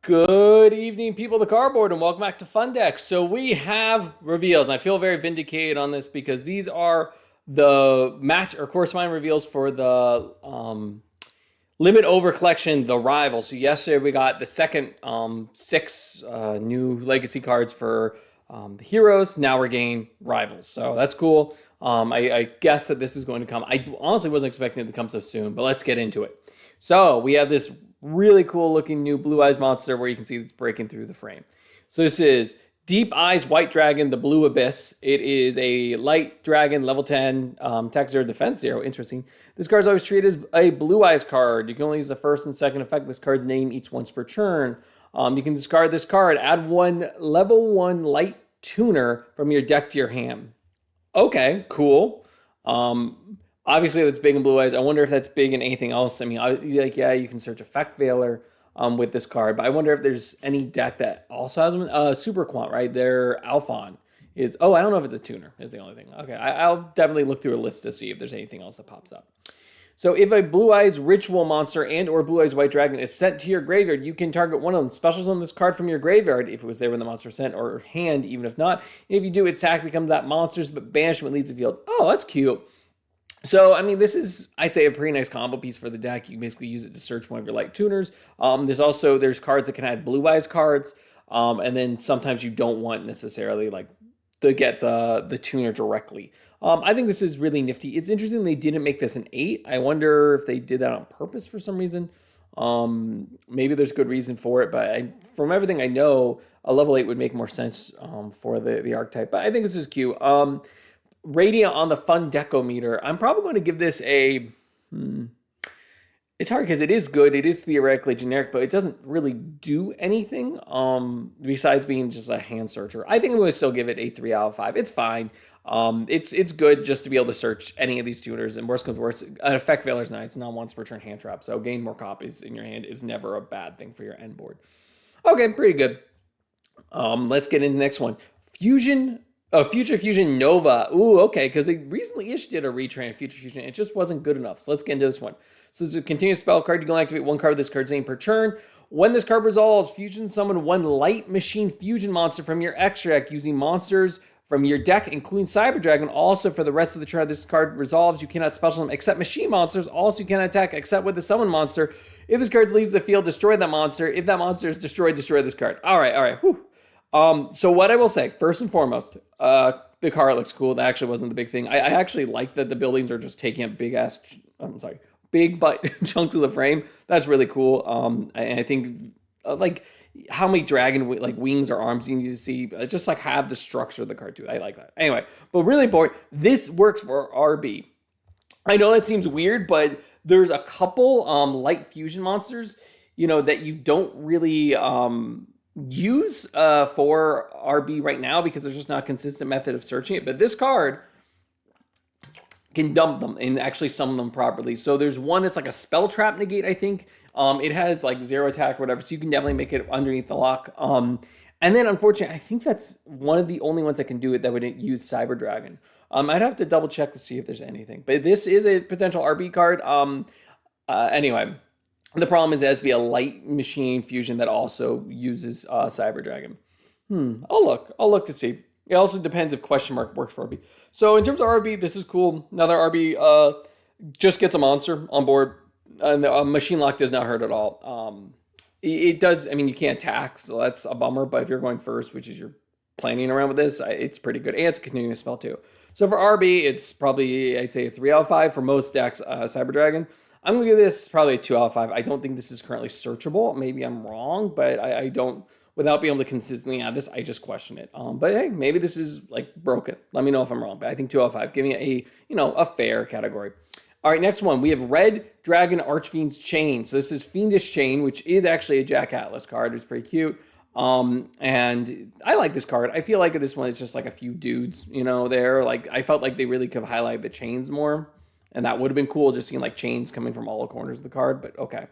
Good evening, people of the cardboard, and welcome back to Fun Deck. So we have reveals, and I feel very vindicated on this because these are the match or corresponding reveals for the limit over collection, the rival. So yesterday we got the second six new legacy cards for the heroes. Now we're getting rivals, so that's cool. I guess that this is going to come. I honestly wasn't expecting it to come so soon, but let's get into it. So we have this really cool looking new Blue Eyes monster where you can see it's breaking through the frame. So this is Deep Eyes White Dragon, the Blue Abyss. It is a light dragon, level 10, attack 0, defense 0. Interesting. This card is always treated as a Blue Eyes card. You can only use the first and second effect of this card's name each once per turn. You can discard this card, add one level 1 light tuner from your deck to your hand. Okay, cool. Obviously, that's big in Blue Eyes. I wonder if that's big in anything else. I mean, yeah, you can search Effect Veiler with this card, but I wonder if there's any deck that also has one. Super Quant, right? Their Alphon is. Oh, I don't know if it's a tuner. Is the only thing. Okay, I'll definitely look through a list to see if there's anything else that pops up. So if a Blue Eyes Ritual monster and or Blue Eyes White Dragon is sent to your graveyard, you can target one of them. Special summon this card from your graveyard if it was there when the monster was sent, or hand, even if not. And if you do, its attack becomes that monster's, but banishment leaves the field. Oh, that's cute. So, I mean, this is, I'd say, a pretty nice combo piece for the deck. You can basically use it to search one of your light tuners. There's cards that can add Blue Eyes cards, and then sometimes you don't want necessarily, like, to get the tuner directly. I think this is really nifty. It's interesting they didn't make this an 8. I wonder if they did that on purpose for some reason. Maybe there's good reason for it, but from everything I know, a level 8 would make more sense for the archetype. But I think this is cute. Rating on the Fun Decometer, I'm probably going to give this a... It's hard because it is good. It is theoretically generic, but it doesn't really do anything besides being just a hand searcher. I think I'm going to still give it a 3 out of 5. It's fine. It's good just to be able to search any of these tuners, and worst comes worst, an Effect Veiler is nice. It's not once per turn hand trap, so getting more copies in your hand is never a bad thing for your end board. Okay, pretty good. Let's get into the next one. Future Fusion Nova. Ooh, okay, because they recently issued a retrain of Future Fusion. It just wasn't good enough. So let's get into this one. So it's a continuous spell card. You can activate one card with this card's name per turn. When this card resolves, Fusion summon one Light Machine Fusion monster from your extra deck using monsters from your deck, including Cyber Dragon. Also, for the rest of the turn this card resolves, you cannot special summon except machine monsters. Also, you cannot attack except with the summon monster. If this card leaves the field, destroy that monster. If that monster is destroyed, destroy this card. All right. Whew. So what I will say, first and foremost, the car looks cool. That actually wasn't the big thing. I actually like that the buildings are just taking up big butt chunks of the frame. That's really cool. And I think like how many dragon wings or arms you need to see, just like have the structure of the card too. I like that. Anyway, but really important, this works for RB. I know that seems weird, but there's a couple light fusion monsters, that you don't really use for RB right now because there's just not a consistent method of searching it. But this card can dump them and actually summon them properly. So there's one that's like a spell trap negate, I think. It has like 0 attack or whatever, so you can definitely make it underneath the lock. And then unfortunately, I think that's one of the only ones that can do it that would use Cyber Dragon. I'd have to double check to see if there's anything. But this is a potential RB card. Anyway. The problem is it has to be a light machine fusion that also uses Cyber Dragon. I'll look to see. It also depends if question mark works for RB. So in terms of RB, this is cool. Another RB just gets a monster on board. And machine lock does not hurt at all. It does. I mean, you can't attack, so that's a bummer. But if you're going first, which is you're planning around with this, it's pretty good. And it's a continuous spell too. So for RB, it's probably, I'd say, a 3 out of 5 for most decks. Cyber Dragon. I'm going to give this probably a 2 out of 5. I don't think this is currently searchable. Maybe I'm wrong, but I don't, without being able to consistently add this, I just question it. But hey, maybe this is like broken. Let me know if I'm wrong, but I think 2 out of 5, giving it a fair category. All right, next one. We have Red Dragon Archfiend's Chain. So this is Fiendish Chain, which is actually a Jack Atlas card. It's pretty cute. And I like this card. I feel like this one is just like a few dudes, there. Like I felt like they really could have highlighted the chains more. And that would have been cool, just seeing like chains coming from all the corners of the card, but okay.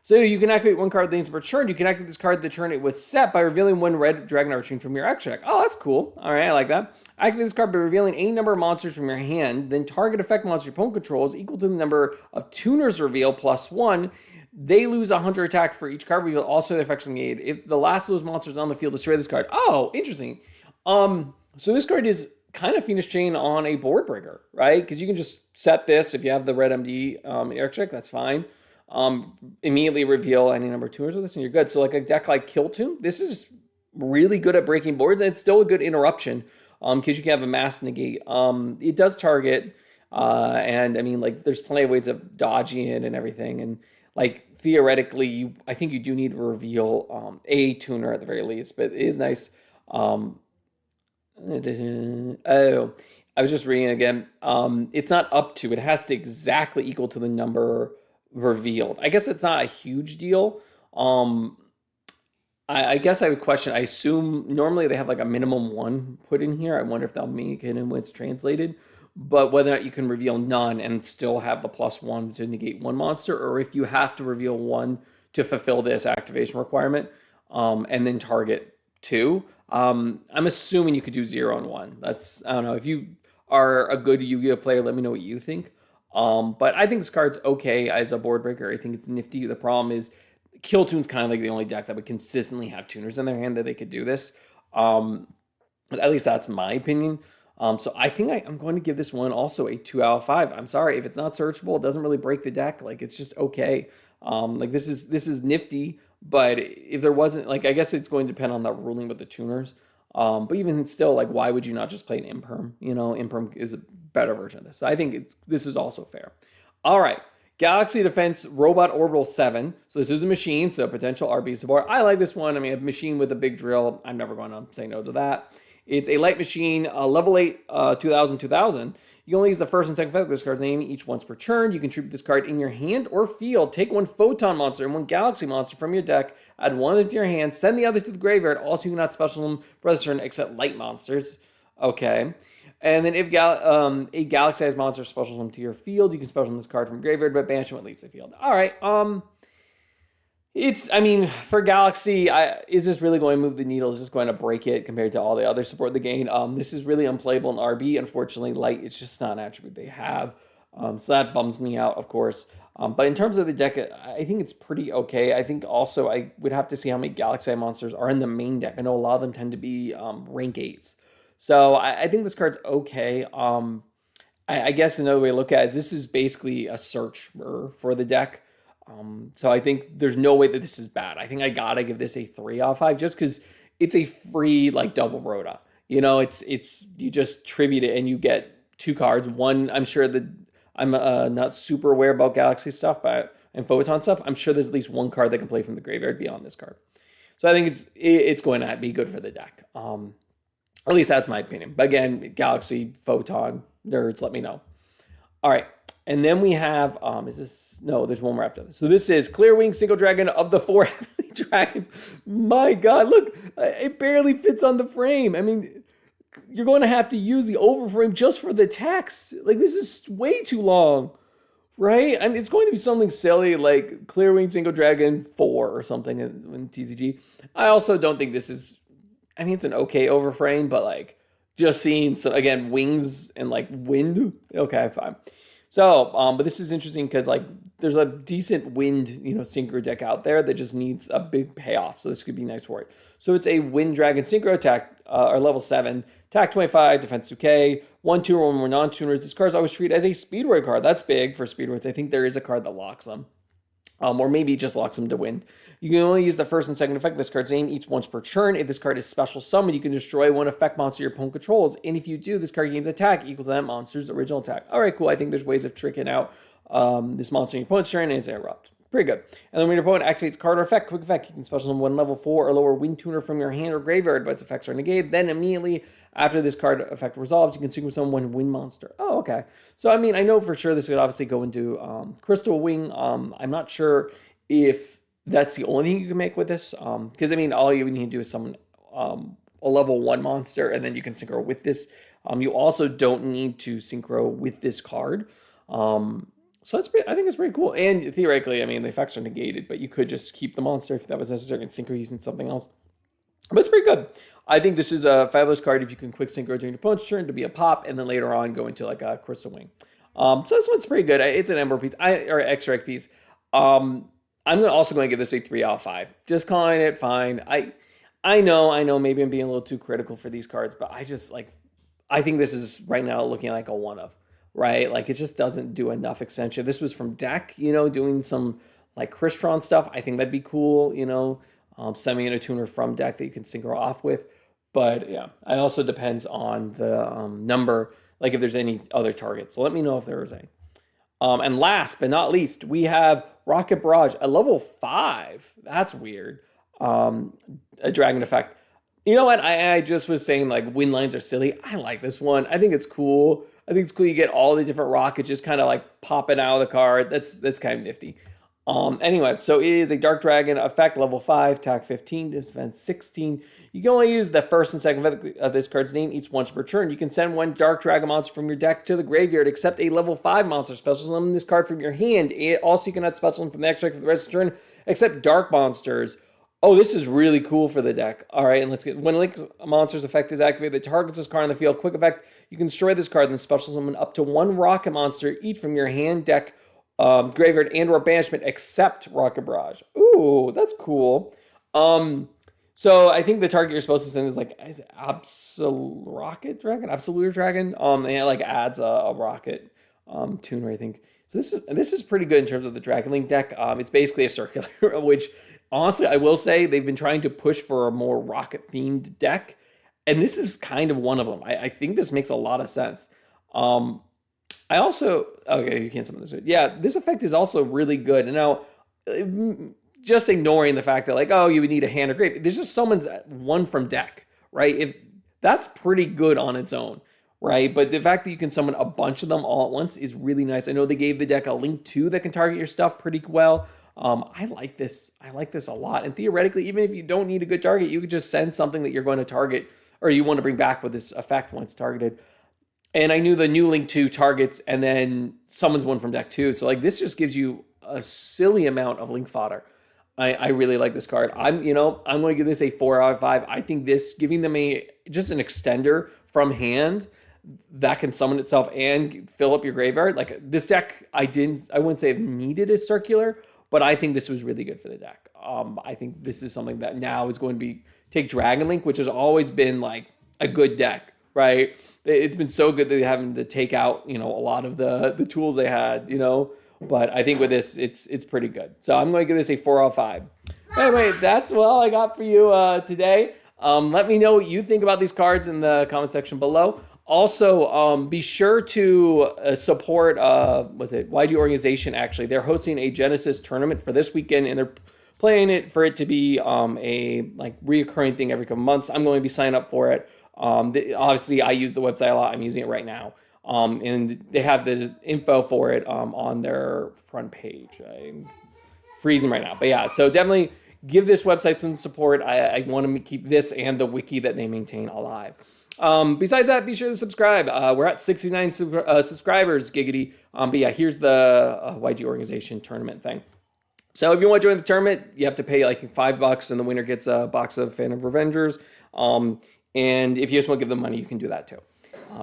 So you can activate one card that per turn. You can activate this card the turn it was set by revealing one Red Dragon Archfiend from your extra deck. Oh, that's cool. All right, I like that. Activate this card by revealing any number of monsters from your hand. Then target effect monster your opponent controls equal to the number of tuners reveal plus 1. They lose 100 attack for each card reveal. Also, their effects negate. If the last of those monsters on the field destroy this card. Oh, interesting. So this card is kind of Phoenix Chain on a board breaker, right? Because you can just set this if you have the red MD Eric check, that's fine. Immediately reveal any number of tuners with this, and you're good. So like a deck like Kill Tune, this is really good at breaking boards, and it's still a good interruption because you can have a mass negate. It does target, and I mean, like, there's plenty of ways of dodging it and everything, and like theoretically, I think you do need to reveal a tuner at the very least, but it is nice. Oh, I was just reading again. It's not up to, it has to exactly equal to the number revealed. I guess it's not a huge deal. I guess I would question, I assume normally they have like a minimum one put in here. I wonder if they'll make it in when it's translated. But whether or not you can reveal none and still have the +1 to negate one monster, or if you have to reveal one to fulfill this activation requirement, and then target two. I'm assuming you could do 0 and 1. That's, I don't know. If you are a good Yu-Gi-Oh player, let me know what you think. But I think this card's okay as a board breaker. I think it's nifty. The problem is Kill Tune's kind of like the only deck that would consistently have tuners in their hand that they could do this. At least that's my opinion. So I think I'm going to give this one also a 2 out of 5. I'm sorry if it's not searchable. It doesn't really break the deck. Like, it's just okay. Like, this is nifty. But if there wasn't, like, I guess it's going to depend on that ruling with the tuners. But even still, like, why would you not just play an Imperm? You know, Imperm is a better version of this. So I think this is also fair. All right. Galaxy Defense Robot Orbital 7. So this is a machine, so potential RB support. I like this one. I mean, a machine with a big drill. I'm never going to say no to that. It's a light machine, level 8, 2000. You can only use the first and second effect of this card's name each once per turn. You can tribute this card in your hand or field. Take one Photon monster and one Galaxy monster from your deck. Add one into your hand. Send the other to the graveyard. Also, you cannot special them for this turn except light monsters. Okay. And then if a Galaxy-sized monster specials them to your field, you can special them this card from graveyard, but banish them when it leaves the field. All right. I mean, for Galaxy, is this really going to move the needle? Is this going to break it compared to all the other support in the game? This is really unplayable in RB. Unfortunately, light, it's just not an attribute they have. So that bums me out, of course. But in terms of the deck, I think it's pretty okay. I think also I would have to see how many Galaxy monsters are in the main deck. I know a lot of them tend to be rank 8s. So I think this card's okay. I guess another way to look at it is this is basically a search for the deck. So I think there's no way that this is bad. I think I gotta give this a 3 out of 5 just because it's a free like double Rhoda. You know, it's you just tribute it and you get 2 cards. One, I'm sure that I'm not super aware about Galaxy stuff, and Photon stuff. I'm sure there's at least one card that can play from the graveyard beyond this card. So I think it's going to be good for the deck. At least that's my opinion. But again, Galaxy, Photon, nerds, let me know. All right. And then we have, there's one more after this. So this is Clear Wing Single Dragon of the 4 Heavenly Dragons. My God, look, it barely fits on the frame. I mean, you're going to have to use the overframe just for the text. Like, this is way too long, right? I mean, it's going to be something silly like Clear Wing Single Dragon 4 or something in TCG. I also don't think this is, I mean, it's an okay overframe, but like just seeing, so again, wings and like wind. Okay, fine. So, but this is interesting because like there's a decent wind, synchro deck out there that just needs a big payoff. So this could be nice for it. So it's a Wind Dragon Synchro attack, or level 7, attack 25, defense 2k, 1/2 or 1 more non-tuners. This card is always treated as a Speedway card. That's big for Speedways. I think there is a card that locks them. Or maybe just locks them to wind. You can only use the first and second effect of this card's name each once per turn. If this card is special summoned, you can destroy one effect monster your opponent controls. And if you do, this card gains attack equal to that monster's original attack. All right, cool. I think there's ways of tricking out this monster in your opponent's turn, and it's interrupt. Pretty good. And then when your opponent activates card or effect, quick effect, you can special summon one level 4 or lower wind tuner from your hand or graveyard, but its effects are negated. Then immediately after this card effect resolves, you can synchro summon one wind monster. Oh, okay. So, I mean, I know for sure this could obviously go into Crystal Wing. I'm not sure if that's the only thing you can make with this. Because, I mean, all you need to do is summon a level 1 monster, and then you can synchro with this. You also don't need to synchro with this card. So I think it's pretty cool. And theoretically, I mean, the effects are negated, but you could just keep the monster if that was necessary and synchro using something else. But it's pretty good. I think this is a fabulous card if you can quick synchro during your opponent's turn to be a pop, and then later on go into like a Crystal Wing. So this one's pretty good. It's an Ember piece, or X-Reg piece. also going to give this a 3 out of 5. Just calling it fine. I know maybe I'm being a little too critical for these cards, but I think this is right now looking like a one of, right? Like it just doesn't do enough extension. This was from deck, doing some like Crystron stuff. I think that'd be cool, sending in a tuner from deck that you can synchro off with. But yeah, it also depends on the number, like if there's any other targets. So let me know if there is any. And last but not least, we have Rocket Barrage at level 5. That's weird. A dragon effect. You know what? I just was saying like wind lines are silly. I like this one. I think it's cool. I think it's cool. You get all the different rockets just kind of like popping out of the card. That's kind of nifty. Anyway, so it is a Dark Dragon effect, level 5, attack 15, defense 16. You can only use the first and second of this card's name each once per turn. You can send one Dark Dragon monster from your deck to the graveyard, except a level 5 monster. Special summon this card from your hand. Also, you cannot special summon from the extra deck for the rest of the turn, except dark monsters. Oh, this is really cool for the deck. All right, and let's get... When Link Monster's effect is activated, it targets this card on the field. Quick effect, you can destroy this card, then special summon up to one rocket monster, each from your hand, deck, graveyard, and or banishment, except Rocket Barrage. Ooh, that's cool. So I think the target you're supposed to send is like Absolute Dragon? And it like adds a rocket tuner, I think. So this is pretty good in terms of the Dragon Link deck. It's basically a circular, which... Honestly, I will say they've been trying to push for a more rocket-themed deck, and this is kind of one of them. I think this makes a lot of sense. I also... Okay, you can't summon this. Yeah, this effect is also really good. And now, just ignoring the fact that, like, oh, you would need a hand or grave. There's just summons one from deck, right? If that's pretty good on its own, right? But the fact that you can summon a bunch of them all at once is really nice. I know they gave the deck a Link 2 that can target your stuff pretty well. I like this. I like this a lot. And theoretically, even if you don't need a good target, you could just send something that you're going to target or you want to bring back with this effect once targeted. And I knew the new Link 2 targets and then summons one from deck 2. So like this just gives you a silly amount of Link fodder. I really like this card. I'm going to give this a 4 out of 5. I think this giving them just an extender from hand that can summon itself and fill up your graveyard. Like this deck, I wouldn't say it needed a circular, but I think this was really good for the deck. I think this is something that now is going to take Dragon Link, which has always been like a good deck, right? It's been so good that they're having to take out, a lot of the tools they had, But I think with this, it's pretty good. So I'm going to give this a 4 out of 5. Anyway, that's all I got for you today. Let me know what you think about these cards in the comment section below. Also, be sure to support, YG Organization, actually. They're hosting a Genesis tournament for this weekend, and they're playing it for it to be a reoccurring thing every couple months. I'm going to be signing up for it. Obviously, I use the website a lot. I'm using it right now. And they have the info for it on their front page. I'm freezing right now. But yeah, so definitely give this website some support. I want to keep this and the wiki that they maintain alive. Besides that, be sure to subscribe. We're at 69 subscribers, giggity. But yeah, here's the YG Organization tournament thing. So if you want to join the tournament, you have to pay like $5, and the winner gets a box of Fan of Revengers. And if you just want to give them money, you can do that too.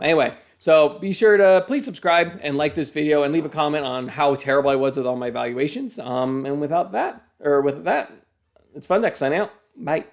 Anyway, so be sure to please subscribe and like this video and leave a comment on how terrible I was with all my evaluations. And with that, it's Fundeck signing out. Bye.